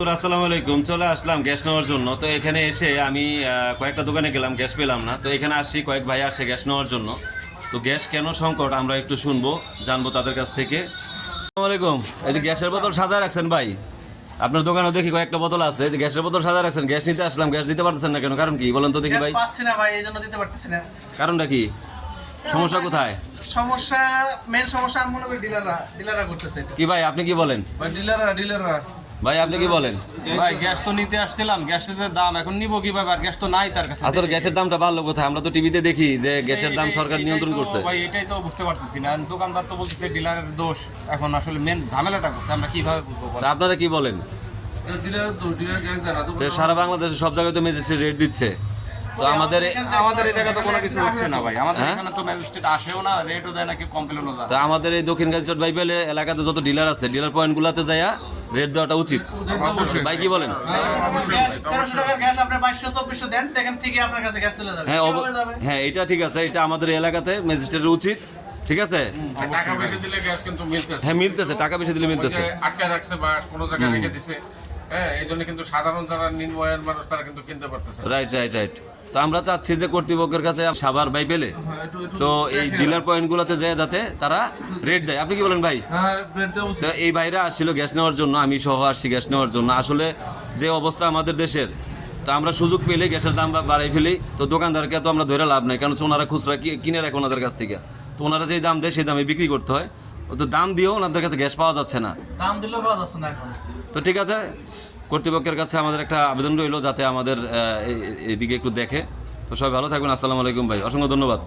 আসসালামু আলাইকুম। চলে আসলাম গ্যাস নেওয়ার জন্য। তো এখানে এসে আমি কয়েকটা দোকানে গেলাম, গ্যাস পেলাম না। তো এখানে আসছি, কয়েক ভাই আসছে গ্যাস নেওয়ার জন্য। তো গ্যাস কেন সংকট আমরা একটু শুনবো, জানবো তাদের কাছ থেকে। আসসালামু আলাইকুম। এই যে গ্যাসের বোতল সাজায় রাখছেন ভাই, আপনার দোকানে দেখি কয়েকটা বোতল আছে, এই যে গ্যাসের বোতল সাজায় রাখছেন। গ্যাস নিতে আসলাম, গ্যাস দিতে পারতেছেন না কেন? কারণ কি বলেন তো দেখি ভাই। পাচ্ছি না ভাই, এইজন্য দিতে পারতেছি না। কারণটা কি? সমস্যা কোথায়? সমস্যা, মেন সমস্যা আমি মনে করি ডিলাররা করতেছে। কি ভাই আপনি কি বলেন? ভাই ডিলাররা ভাই আপনি কি বলেন? ভাই গ্যাস তো নিতে আসছিলাম, গ্যাসের দাম এখন নিব কিভাবে? আর গ্যাস তো নাই তার কাছে। আসলে গ্যাসের দামটা বাড়লো কোথায়? আমরা তো টিভিতে দেখি যে গ্যাসের দাম সরকার নিয়ন্ত্রণ করছে। ভাই এটাই তো বুঝতে পারতেছি না। দোকানদার তো বলতেছে ডিলারের দোষ। এখন আসলে মেন ঝামেলাটা করতে আমরা কিভাবে বুঝবো? তা আপনারা কি বলেন? ডিলারের দোষ, ডিলার গ্যাস দেয় না তো। তো সারা বাংলাদেশে সব জায়গায় তো ম্যাজিস্ট্রেট রেট দিচ্ছে, তো আমাদের এই জায়গায় তো কোনো কিছু হচ্ছে না ভাই। আমাদের এখানে তো ম্যাজিস্ট্রেট আসেও না, রেটও দেয় না, কি কমপ্লেনও দেয় তো না। আমাদের এই দক্ষিণ গাজীচট বাইবেলে এলাকাতে যত ডিলার আছে, ডিলার পয়েন্টগুলোতে যাইয়া রেট দেওয়াটা উচিত। ভাই কি বলেন? 1300 টাকার গ্যাস আপনি 2200-2400 দেন, দেখেন ঠিকই আপনার কাছে গ্যাস চলে যাবে। হ্যাঁ কিভাবে যাবে? হ্যাঁ, এটা ঠিক আছে, এটা আমাদের এলাকাতে ম্যাজিস্ট্রেটের উচিত। ঠিক আছে, টাকা বেশি দিলে গ্যাস কিন্তু মিলতেছে। হ্যাঁ মিলতেছে, টাকা বেশি দিলে মিলতেছে। আটকায় রাখছে বা কোনো জায়গায় রেখে দিছে, হ্যাঁ, এই জন্য কিন্তু সাধারণ যারা নিম্ন আয়ের মানুষ তারা কিন্তু কিনতে পারতেছে। Right right right. তো আমরা চাচ্ছি যে কর্তৃপক্ষের কাছে সাভার বাইবেলে তো এই ডিলার পয়েন্টগুলোতে যায় যাতে তারা রেট দেয়। আপনি কি বলেন ভাই? তো এই ভাইরা আসছিল গ্যাস নেওয়ার জন্য, আমি সহ আসছি গ্যাস নেওয়ার জন্য। আসলে যে অবস্থা আমাদের দেশের, তো আমরা সুযোগ পেলে গ্যাসের দাম বাড়াই ফেলি। তো দোকানদারকে তো আমরা ধরে লাভ নাই, কারণ ওনারা খুচরা কিনে রাখে ওনাদের কাছ থেকে। তো ওনারা যেই দাম দেয় সেই দামে বিক্রি করতে হয়। তো দাম দিয়েও ওনাদের কাছে গ্যাস পাওয়া যাচ্ছে না। দাম দিলেও পাওয়া যাচ্ছে না এখন। তো ঠিক আছে, কর্তৃপক্ষের কাছে আমাদের একটা আবেদন রইল যাতে আমাদের এইদিকে একটু দেখে। তো সবাই ভালো থাকবেন। আসসালামু আলাইকুম ভাই, অসংখ্য ধন্যবাদ।